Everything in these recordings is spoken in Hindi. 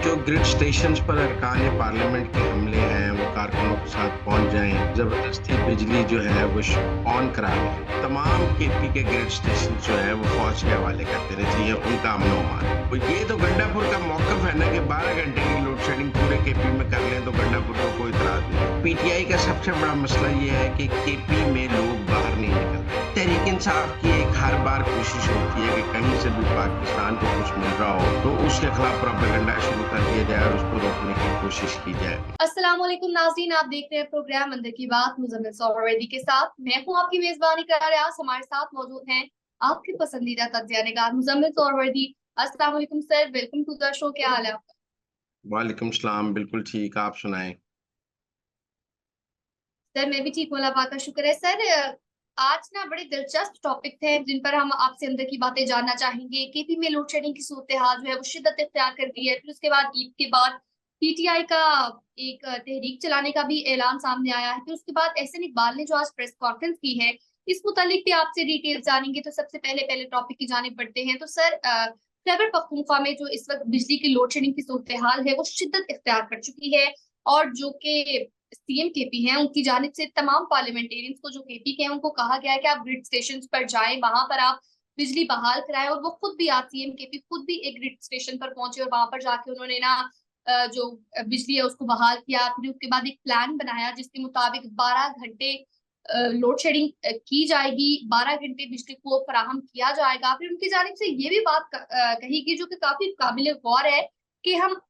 जो ग्रिड स्टेशंस पर अरकान पार्लियामेंट के हमले हैं वो कारकुनों के साथ पहुंच जाएं, जबरदस्ती बिजली जो है वो ऑन करा लें। तमाम केपी के ग्रिड स्टेशन जो है वो फौज के हवाले कर देने चाहिए, उनका अमन अमान। तो ये तो गंडापुर का मौकफ है ना कि 12 घंटे की लोड शेडिंग पूरे केपी में कर लें तो गंडापुर को कोई इतराज नहीं। पीटीआई का सबसे बड़ा मसला ये है कि केपी में लोग बाहर नहीं निकल रहे। तहरीक इंसाफ की एक हर बार कोशिश होती है कि कहीं से भी पाकिस्तान को कुछ मिल रहा हो तो उसके खिलाफ प्रोपेगेंडा शुरू कर दिया जाए और उसको रोकने की कोशिश की जाए। अस्सलाम वालेकुम नाज़रीन, आप देख रहे हैं प्रोग्राम अंदर की बात मुज़म्मिल सोहरावर्दी के साथ। मैं हूं आपकी मेजबानी कर रहा। हमारे साथ मौजूद हैं आपके पसंदीदा तज्ज़िया निगार मुज़म्मिल सोहरावर्दी। अस्सलाम वालेकुम sir, welcome to the show. क्या हाल है आपका? वालेकुम सलाम, बिल्कुल ठीक, आप सुनाएं। सर मैं भी ठीक हूँ, अल्लाह पाक का शुक्र है। सर आज ना बड़े दिलचस्प टॉपिक थे जिन पर हम आपसे अंदर की बातें जानना चाहेंगे। केपी में लोड शेडिंग की सूरत हाल जो है वो शिद्दत इख्तियार कर दी है। फिर उसके बाद ईद के बाद पीटीआई का एक तहरीक चलाने का भी ऐलान सामने आया है। फिर उसके बाद एहसन इकबाल ने जो आज प्रेस कॉन्फ्रेंस की है, इस मुतालिक भी आपसे डिटेल जानेंगे। तो सबसे पहले पहले टॉपिक की जानिब बढ़ते हैं। तो सर खैबर पख्तूनख्वा में जो इस वक्त बिजली की लोड शेडिंग की सूरत हाल है वो शिद्दत इख्तियार कर चुकी है। और जो कि सीएम केपी हैं, उनकी जानिब से तमाम पार्लियामेंटेरियंस को जो केपी के हैं उनको कहा गया है कि आप ग्रिड स्टेशन पर जाएं, वहां पर आप बिजली बहाल कराएं। और वो खुद भी आज सीएम केपी खुद भी एक ग्रिड स्टेशन पर पहुंचे और वहां पर जाके उन्होंने ना जो बिजली है उसको बहाल किया। फिर उसके बाद एक प्लान बनाया जिसके मुताबिक 12 घंटे लोड शेडिंग की जाएगी, 12 घंटे बिजली को फराहम किया जाएगा। फिर उनकी जानिब से ये भी बात कही गई जो कि काफी काबिल गौर है कि हम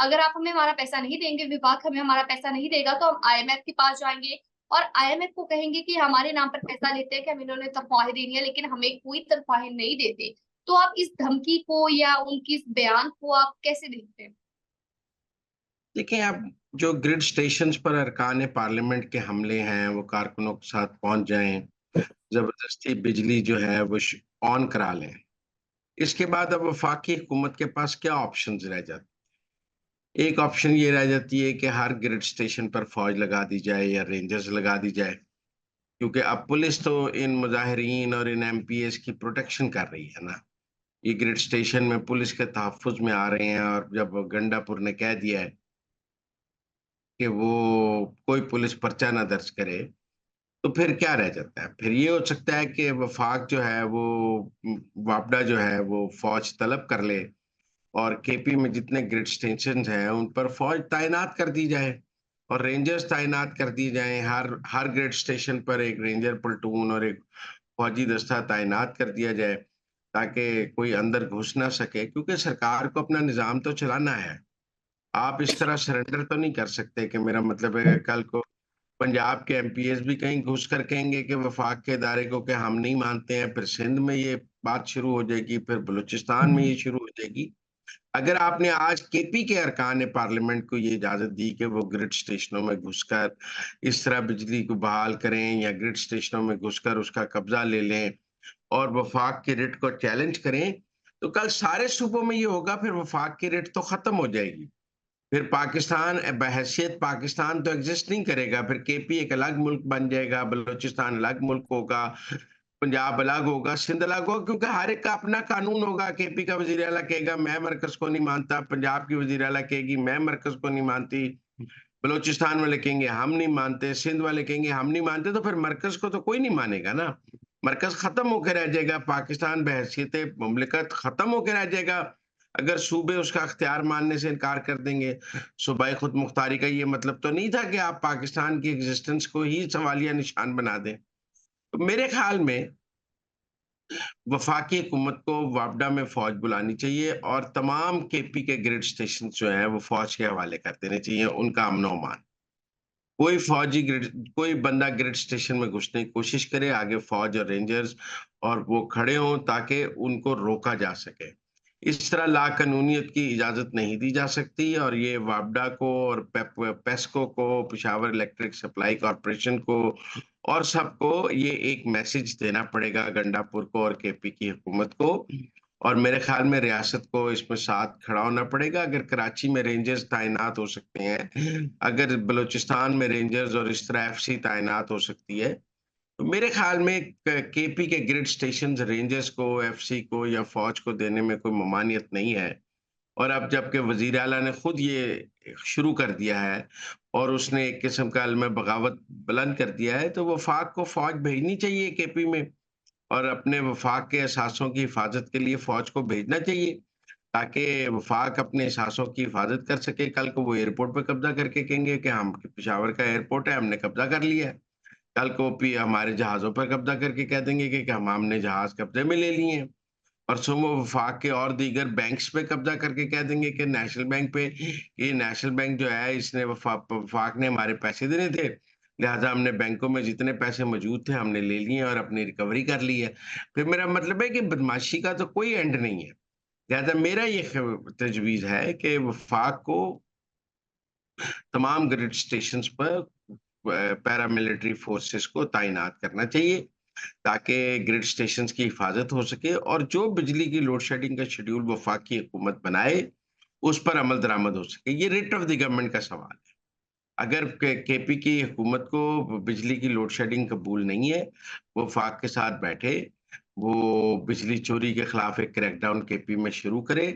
अगर आप हमें हमारा पैसा नहीं देंगे, विभाग हमें हमारा पैसा नहीं देगा, तो हम आईएमएफ के पास जाएंगे और आईएमएफ को कहेंगे कि हमारे नाम पर पैसा लेते हैं कि हम इन्होंने तनख्वाहें देनी है, लेकिन हमें कोई तनख्वाहें नहीं देते। तो आप इस धमकी को या उनकी इस बयान को आप कैसे देखते हैं? देखिए, अब जो ग्रिड स्टेशंस पर अरकान पार्लियामेंट के हमले हैं वो कारकुनों के साथ पहुंच जाएं, जबरदस्ती बिजली जो है वो ऑन करा लें। इसके बाद अब वफाकी हुकूमत के पास क्या ऑप्शंस रह जाते? एक ऑप्शन ये रह जाती है कि हर ग्रिड स्टेशन पर फौज लगा दी जाए या रेंजर्स लगा दी जाए, क्योंकि अब पुलिस तो इन मुजाहिरीन और इन एमपीएस की प्रोटेक्शन कर रही है ना। ये ग्रिड स्टेशन में पुलिस के तहफ्फुज़ में आ रहे हैं और जब गंडापुर ने कह दिया है कि वो कोई पुलिस पर्चा ना दर्ज करे, तो फिर क्या रह जाता है? फिर ये हो सकता है कि वफाक जो है वो वापडा जो है वो फौज तलब कर ले और केपी में जितने ग्रिड स्टेशंस हैं उन पर फौज तैनात कर दी जाए और रेंजर्स तैनात कर दिए जाएं। हर हर ग्रिड स्टेशन पर एक रेंजर प्लेटून और एक फौजी दस्ता तैनात कर दिया जाए ताकि कोई अंदर घुस ना सके, क्योंकि सरकार को अपना निजाम तो चलाना है। आप इस तरह सरेंडर तो नहीं कर सकते कि मेरा मतलब है कि कल को पंजाब के एमपीएस भी कहीं घुस कर कहेंगे कि वफाक के इदारे को कि हम नहीं मानते हैं, फिर सिंध में ये बात शुरू हो जाएगी, फिर बलूचिस्तान में ये शुरू हो जाएगी। अगर आपने आज केपी के अरकान पार्लियामेंट को ये इजाजत दी कि वो ग्रिड स्टेशनों में घुसकर इस तरह बिजली को बहाल करें या ग्रिड स्टेशनों में घुसकर उसका कब्जा ले लें और वफाक की रिट को चैलेंज करें, तो कल सारे सूबों में ये होगा, फिर वफाक की रिट तो खत्म हो जाएगी। फिर पाकिस्तान बहैसियत पाकिस्तान तो एग्जिस्ट नहीं करेगा, फिर केपी एक अलग मुल्क बन जाएगा, बलूचिस्तान अलग मुल्क होगा, पंजाब अलग होगा, सिंध अलग होगा, क्योंकि हर एक का अपना कानून होगा। केपी का वजीर आला कहेगा मैं मरकज को नहीं मानता, पंजाब की वजीर आला कहेगी मैं मरकज को नहीं मानती, बलूचिस्तान वाले कहेंगे हम नहीं मानते, सिंध वाले कहेंगे हम नहीं मानते, तो फिर मरकज को तो कोई नहीं मानेगा ना। मरकज खत्म होकर रह जाएगा, पाकिस्तान बहैसियत मुमलिकत खत्म होकर रह जाएगा अगर सूबे उसका अख्तियार मानने से इनकार कर देंगे। सूबाई खुद मुख्तारी का ये मतलब तो नहीं था कि आप पाकिस्तान की एग्जिस्टेंस को ही सवालिया निशान बना दें। तो मेरे ख्याल में वफाकी हुकूमत को वापडा में फौज बुलानी चाहिए और तमाम केपी के ग्रिड स्टेशन जो हैं वो फौज के हवाले कर देने चाहिए, उनका अमन अमान। कोई बंदा ग्रिड स्टेशन में घुसने की कोशिश करे, आगे फौज और रेंजर्स और वो खड़े हों ताकि उनको रोका जा सके। इस तरह लाकानूनियत की इजाजत नहीं दी जा सकती और ये वापडा को और पेस्को को, पेशावर इलेक्ट्रिक सप्लाई कॉरपोरेशन को और सबको ये एक मैसेज देना पड़ेगा, गंडापुर को और केपी की हुकूमत को। और मेरे ख्याल में रियासत को इसमें साथ खड़ा होना पड़ेगा। अगर कराची में रेंजर्स तैनात हो सकते हैं, अगर बलूचिस्तान में रेंजर्स और इस तरह एफसी तैनात हो सकती है, तो मेरे ख्याल में केपी के ग्रिड स्टेशन रेंजर्स को, एफसी को या फौज को देने में कोई ममानियत नहीं है। और अब जबकि वज़ीर आला ने खुद ये शुरू कर दिया है और उसने एक किस्म का अलम बगावत बुलंद कर दिया है, तो वफ़ाक को फ़ौज भेजनी चाहिए केपी में और अपने वफ़ाक के असासों की हिफाज़त के लिए फ़ौज को भेजना चाहिए, ताकि वफ़ाक अपने असासों की हिफाज़त कर सके। कल को वो एयरपोर्ट पे कब्ज़ा करके कहेंगे कि हम पेशावर का एयरपोर्ट है, हमने कब्ज़ा कर लिया है। कल को भी हमारे जहाज़ों पर कब्ज़ा करके कह देंगे कि हमने जहाज़ कब्ज़े में ले लिए हैं। परसों वो वफ़ाक के और दीगर बैंक्स पे कब्ज़ा करके कह देंगे कि नेशनल बैंक पे, ये नेशनल बैंक जो है इसने वफ़ाक ने हमारे पैसे देने थे, लिहाज़ा हमने बैंकों में जितने पैसे मौजूद थे हमने ले लिए और अपनी रिकवरी कर ली है। फिर मेरा मतलब है कि बदमाशी का तो कोई एंड नहीं है। लिहाज़ा मेरा ये तजवीज़ है कि वफ़ाक को तमाम ग्रिड स्टेशंस पर पैरामिलिट्री फोर्सेस को तैनात करना चाहिए, ताकि ग्रिड स्टेशंस की हिफाज़त हो सके और जो बिजली की लोड शेडिंग का शेड्यूल वफ़ाकी हुकूमत बनाए, उस पर अमल दरामद हो सके। ये रिट ऑफ द गवर्नमेंट का सवाल है। अगर केपी की हुकूमत को बिजली की लोड शेडिंग कबूल नहीं है, वो वफ़ाक के साथ बैठे, वो बिजली चोरी के खिलाफ एक क्रैकडाउन केपी में शुरू करे।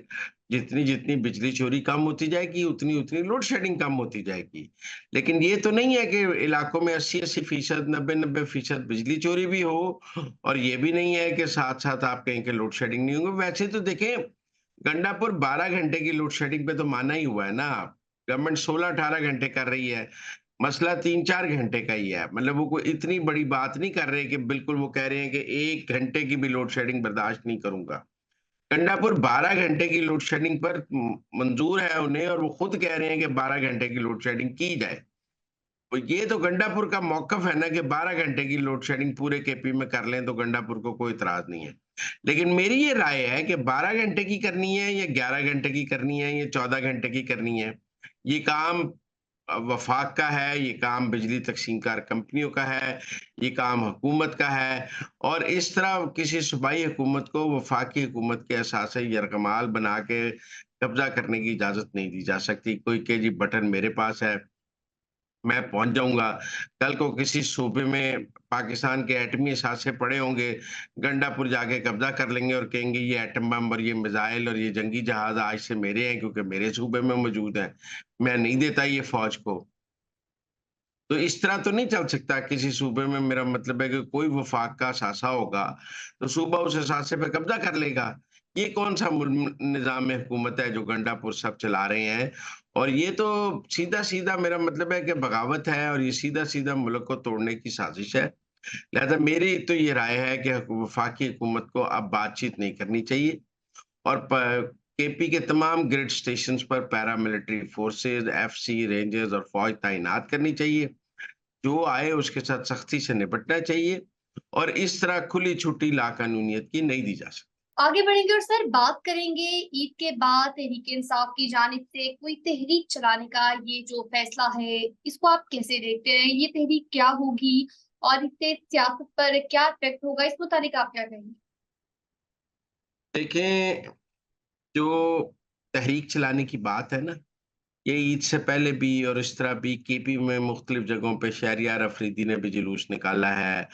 जितनी-जितनी बिजली चोरी कम होती जाएगी, उतनी-उतनी लोड शेडिंग कम होती जाएगी। लेकिन ये तो नहीं है कि इलाकों में 80-80%, 90-90% बिजली चोरी भी हो और ये भी नहीं है कि साथ-साथ आप कहें कि लोड शेडिंग नहीं होंगे। वैसे तो देखें, गंडापुर 12 घंटे की लोड शेडिंग पे तो माना ही हुआ है ना। गवर्नमेंट 16-18 घंटे कर रही है। मसला 3-4 घंटे का ही है। मतलब वो कोई इतनी बड़ी बात नहीं कर रहे कि बिल्कुल वो कह रहे हैं कि 1 घंटे की भी लोड शेडिंग बर्दाश्त नहीं करूँगा। गंडापुर 12 घंटे की लोड शेडिंग पर मंज़ूर है उन्हें और वो खुद कह रहे हैं कि 12 घंटे की लोड शेडिंग की जाए। तो ये तो गंडापुर का मौक़िफ़ है ना कि 12 घंटे की लोड शेडिंग पूरे केपी में कर लें तो गंडापुर को कोई इतराज़ नहीं है। लेकिन मेरी ये राय है कि 12 घंटे की करनी है या 11 घंटे की करनी है या 14 घंटे की करनी है, ये काम वफ़ाक का है, ये काम बिजली तक़सीमकार कंपनियों का है, ये काम हुकूमत का है और इस तरह किसी सूबाई हुकूमत को वफ़ाकी हुकूमत के असासे यरग़माल बना के कब्ज़ा करने की इजाज़त नहीं दी जा सकती। कोई कहे जी बटन मेरे पास है, मैं पहुँच जाऊँगा। कल को किसी सूबे में पाकिस्तान के एटमी असासे पड़े होंगे, गंडापुर जाके कब्ज़ा कर लेंगे और कहेंगे ये एटम बम और ये मिसाइल और ये जंगी जहाज़ आज से मेरे हैं क्योंकि मेरे सूबे में मौजूद हैं। मैं नहीं देता ये फ़ौज को। तो इस तरह तो नहीं चल सकता किसी सूबे में मेरा मतलब है कि कोई वफ़ाक का असासा होगा, तो सूबा उस असासे पे कब्ज़ा कर लेगा। ये कौन-सा निज़ाम हुकूमत है जो गंडापुर सब चला रहे हैं और ये तो सीधा-सीधा मेरा मतलब है कि बगावत है और ये सीधा-सीधा मुल्क को तोड़ने की साज़िश है। लिहाज़ा मेरी तो ये राय है कि वफ़ाकी हुकूमत को अब बातचीत नहीं करनी चाहिए और केपी के तमाम ग्रिड स्टेशंस पर पैरामिलिट्री फोर्सेज़, एफसी, रेंजर्स और फ़ौज तैनात करनी चाहिए। जो आए उसके साथ सख्ती से निपटना चाहिए और इस तरह खुली छुट्टी लाक़ानूनियत की नहीं दी जा सकती। आगे बढ़ेंगे और सर बात करेंगे ईद के बाद तहरीक-ए-इंसाफ की जानिब से कोई तहरीक चलाने का ये जो फैसला है, इसको आप कैसे देखते हैं? ये तहरीक क्या होगी और इससे सियासत पर क्या इफ़ेक्ट होगा? इस मुतालिक आप क्या कहेंगे? देखें, जो तहरीक चलाने की बात है ना, ये ईद से पहले भी और इस तरह भी केपी में मुख्तलिफ जगहों पे शहरियार अफरीदी ने भी जुलूस निकाला है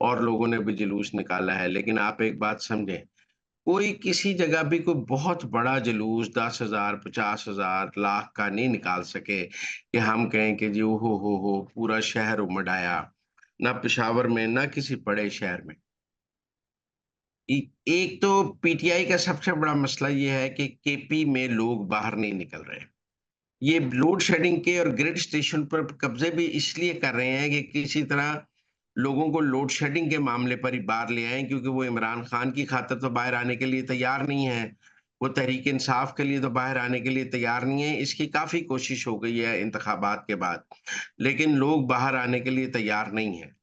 और लोगों ने भी जुलूस निकाला है। लेकिन आप एक बात समझें, कोई किसी जगह भी कोई बहुत बड़ा जुलूस 10,000, 50,000, लाख का नहीं निकाल सके कि हम कहें कि जी ओ हो, पूरा शहर उमड़ आया। ना पेशावर में, ना किसी बड़े शहर में। इ एक तो पीटीआई का सबसे बड़ा मसला ये है कि केपी में लोग बाहर नहीं निकल रहे। ये लोड शेडिंग के और ग्रिड स्टेशन पर कब्ज़े भी इसलिए कर रहे हैं कि किसी तरह लोगों को लोड शेडिंग के मामले पर ही बाहर ले आएँ क्योंकि वो इमरान खान की खातिर तो बाहर आने के लिए तैयार नहीं है। वो तहरीक इंसाफ के लिए तो बाहर आने के लिए तैयार नहीं है। इसकी काफ़ी कोशिश हो गई है इंतखाबात के बाद, लेकिन लोग बाहर आने के लिए तैयार नहीं हैं।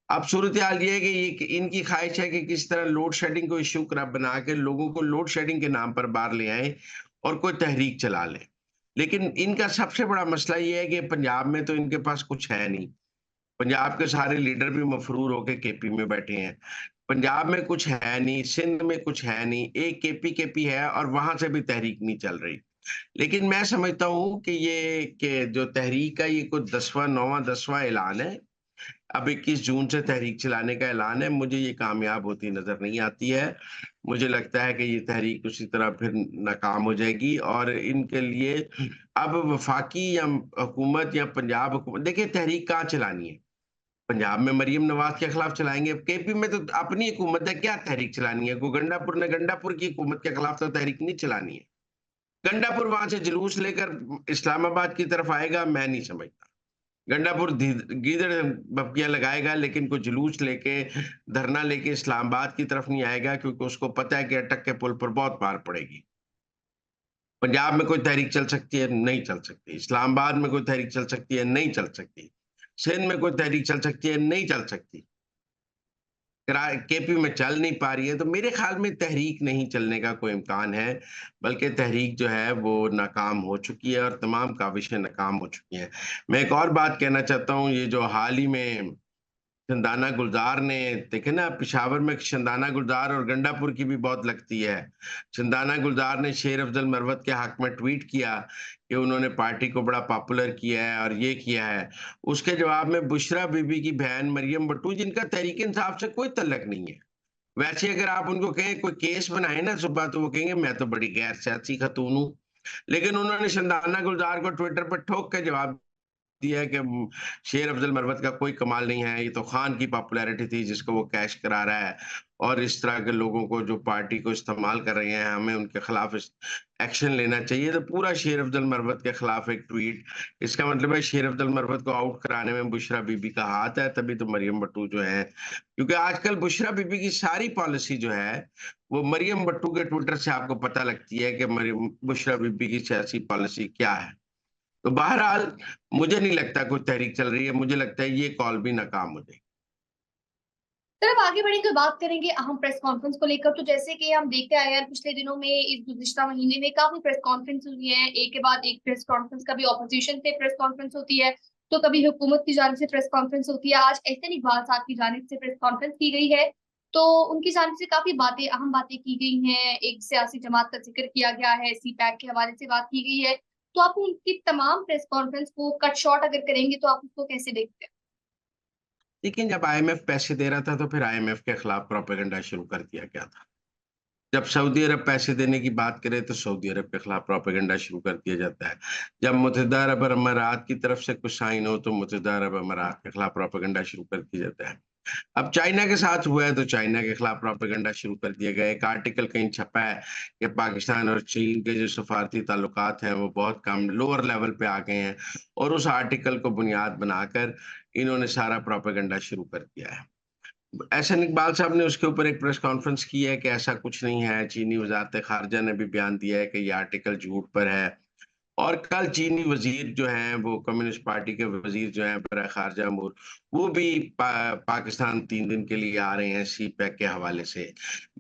अब सूरत-ए-हाल ये है कि ये कि इनकी ख़्वाहिश है कि किसी तरह लोड शेडिंग को इश्यू बना के लोगों को लोड शेडिंग के नाम पर बाहर ले आएँ और कोई तहरीक चला लें। लेकिन इनका सबसे बड़ा मसला ये है कि पंजाब में तो इनके पास कुछ है नहीं। पंजाब के सारे लीडर भी मफ़रूर होके केपी में बैठे हैं। पंजाब में कुछ है नहीं, सिंध में कुछ है नहीं, एक केपी है और वहाँ से भी तहरीक नहीं चल रही। लेकिन मैं समझता हूँ कि ये कि जो तहरीक का ये कुछ 10वाँ 9वाँ 10वाँ ऐलान है अब 21 जून से तहरीक चलाने का ऐलान है, मुझे ये कामयाब होती नज़र नहीं आती है। मुझे लगता है कि ये तहरीक उसी तरह फिर नाकाम हो जाएगी और इनके लिए अब वफ़ाकी या हुकूमत या पंजाब हुकूमत देखिए तहरीक कहाँ चलानी है? पंजाब में मरियम नवाज़ के खिलाफ चलाएँगे, अब केपी में तो अपनी हुकूमत है, क्या तहरीक चलानी है? कोई गंडापुर ने गंडापुर की हुकूमत के खिलाफ तो तहरीक नहीं चलानी है। गंडापुर वहाँ से जुलूस लेकर इस्लामाबाद की तरफ आएगा, मैं नहीं समझता। गंडापुर गीदड़ बप्पियाँ लगाएगा लेकिन कोई जुलूस लेके, धरना लेके इस्लामाबाद की तरफ नहीं आएगा क्योंकि उसको पता है कि अटक के पुल पर बहुत मार पड़ेगी। पंजाब में कोई तहरीक चल सकती है? नहीं चल सकती। इस्लामाबाद में कोई तहरीक चल सकती है? नहीं चल सकती। सिंध में कोई तहरीक चल सकती है? नहीं चल सकती। केपी में चल नहीं पा रही है, तो मेरे ख़्याल में तहरीक नहीं चलने का कोई इम्कान है, बल्कि तहरीक जो है वो नाकाम हो चुकी है और तमाम काविशें नाकाम हो चुकी हैं। मैं एक और बात कहना चाहता हूँ, ये जो हाल ही में शंदाना गुलज़ार ने देखे ना पेशावर में शंदाना गुलज़ार और गंडापुर की भी बहुत लगती है। शंदाना गुलज़ार ने शेर अफ़ज़ल मरवत के हक़ में ट्वीट किया कि उन्होंने पार्टी को बड़ा पॉपुलर किया है और ये किया है। उसके जवाब में बुशरा बीबी की बहन मरियम भट्टू जिनका तहरीक-ए-इंसाफ से कोई तल्लुक नहीं है। वैसे अगर आप उनको कहें कोई केस बनाए ना सुबह तो वो कहेंगे मैं तो बड़ी गैर सियासी खातून हूँ। लेकिन उन्होंने शंदाना गुलज़ार को ट्विटर पर ठोक के जवाब दिया है कि शेर अफ़ज़ल मरवत का कोई कमाल नहीं है, ये तो खान की पॉपुलैरिटी थी जिसको वो कैश करा रहा है और इस तरह के लोगों को जो पार्टी को इस्तेमाल कर रहे हैं, हमें उनके खिलाफ इस एक्शन लेना चाहिए। तो पूरा शेर अफ़ज़ल मरवत के खिलाफ एक ट्वीट, इसका मतलब है शेर अफ़ज़ल मरवत को आउट कराने में बुशरा बीबी का हाथ है, तभी तो मरियम भट्टू जो है क्योंकि आजकल बुशरा बीबी की सारी पॉलिसी जो है, वो मरियम भट्टू के ट्विटर से आपको पता लगती है कि मरियम बुशरा बीबी की सियासी पॉलिसी क्या है। तो बहरहाल मुझे नहीं लगता कोई तहरीक चल रही है, मुझे लगता है ये कॉल भी नाकाम हो जाएगी। सर अब आगे बढ़ेंगे, बात करेंगे अहम प्रेस कॉन्फ्रेंस को लेकर। तो जैसे कि हम देखते आए हैं पिछले दिनों में, इस गुज़िश्ता महीने में काफ़ी प्रेस कॉन्फ्रेंस हुई है, एक के बाद एक प्रेस कॉन्फ्रेंस, कभी ऑपोज़िशन से प्रेस कॉन्फ्रेंस होती है, तो कभी हुकूमत की जानिब से प्रेस कॉन्फ्रेंस होती है। आज एहसन इकबाल साहब की जानिब से प्रेस कॉन्फ्रेंस की गई है, तो उनकी जानिब से काफ़ी बातें, अहम बातें की गई हैं। एक सियासी जमात का ज़िक्र किया गया है, सीपैक के हवाले से बात की गई है। तो आप उनकी तमाम प्रेस कॉन्फ्रेंस को कट शॉर्ट अगर करेंगे, तो आप उसको कैसे देखते हैं? लेकिन जब आईएमएफ पैसे दे रहा था, तो फिर आईएमएफ के खिलाफ प्रोपेगेंडा शुरू कर दिया गया था। जब सऊदी अरब पैसे देने की बात करे, तो सऊदी अरब के खिलाफ प्रोपेगेंडा शुरू कर दिया जाता है। जब मुत्तहिदा अरब अमारात की तरफ से कुछ साइन हो, तो मुत्तहिदा अरब अमारात के खिलाफ प्रोपेगेंडा शुरू कर दिया जाता है। अब चाइना के साथ हुआ है, तो चाइना के खिलाफ प्रोपेगेंडा शुरू कर दिया गया है। एक आर्टिकल कहीं छपा है कि पाकिस्तान और चीन के जो सफारती ताल्लुकात हैं, वो बहुत कम लोअर लेवल पे आ गए हैं और उस आर्टिकल को बुनियाद बनाकर इन्होंने सारा प्रोपेगेंडा शुरू कर दिया है। एहसन इकबाल साहब ने उसके ऊपर एक प्रेस कॉन्फ्रेंस की है कि ऐसा कुछ नहीं है। चीनी वज़ारत-ए-ख़ारिजा ने भी बयान दिया है कि ये आर्टिकल झूठ पर है। और कल चीनी वज़ीर जो हैं, वो कम्युनिस्ट पार्टी के वज़ीर जो हैं बरए ख़ारिजा अमूर, वो भी पाकिस्तान 3 दिन के लिए आ रहे हैं सीपैक के हवाले से।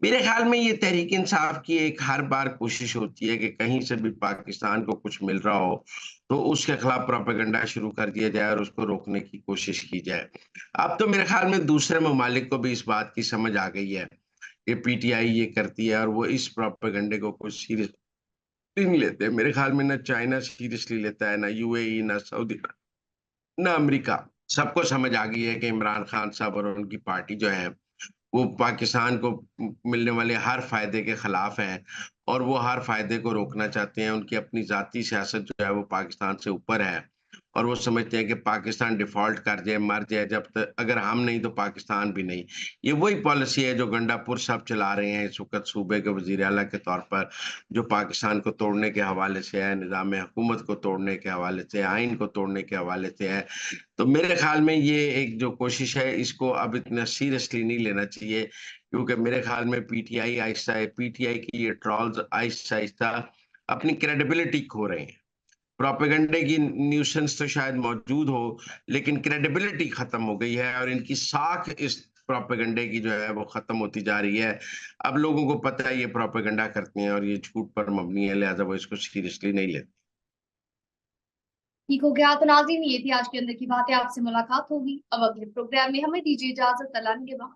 मेरे ख़्याल में ये तहरीक-ए-इंसाफ की एक हर बार कोशिश होती है कि कहीं से भी पाकिस्तान को कुछ मिल रहा हो, तो उसके खिलाफ प्रोपेगेंडा शुरू कर दिया जाए और उसको रोकने की कोशिश की जाए। अब तो मेरे ख़्याल में दूसरे ममालिक को भी इस बात की समझ आ गई है कि पीटीआई ये करती है और वो इस प्रोपेगेंडे को कुछ सीरियस नहीं लेते। मेरे ख़्याल में ना चाइना सीरियसली लेता है, ना यूएई, ना सऊदी, ना अमेरिका। सबको समझ आ गई है कि इमरान खान साहब और उनकी पार्टी जो है, वो पाकिस्तान को मिलने वाले हर फ़ायदे के खिलाफ हैं और वो हर फ़ायदे को रोकना चाहते हैं। उनकी अपनी ज़ाती सियासत जो है वो पाकिस्तान से ऊपर है और वो समझते हैं कि पाकिस्तान डिफ़ॉल्ट कर जाए, मर जाए जब तक अगर हम नहीं तो पाकिस्तान भी नहीं। ये वही पॉलिसी है जो गंडापुर साहब चला रहे हैं इस वक़्त सूबे के वज़ीर आला के तौर पर, जो पाकिस्तान को तोड़ने के हवाले से है, निज़ाम हुकूमत को तोड़ने के हवाले से, आइन को तोड़ने के हवाले से है। तो मेरे ख़्याल में ये एक जो कोशिश है इसको अब इतना सीरियसली नहीं लेना चाहिए क्योंकि मेरे ख़्याल में पीटीआई की ये ट्रोल्स आहिस्ता-आहिस्ता अपनी क्रेडिबिलिटी खो रहे हैं। प्रोपेगेंडे की न्यूसेंस तो शायद मौजूद हो, लेकिन क्रेडिबिलिटी ख़त्म हो गई है और इनकी साख इस प्रोपेगेंडे की जो है वो ख़त्म होती जा रही है। अब लोगों को पता है ये प्रोपेगेंडा करते हैं और ये झूठ पर मबनी है, लिहाज़ा वो इसको सीरियसली नहीं लेते। ठीक हो गया। तो नाज़रीन, ये थी आज के अंदर की बातें। आपसे मुलाकात होगी अब अगले प्रोग्राम में। हमें दीजिए इजाज़त। अल्लाह निगहबान।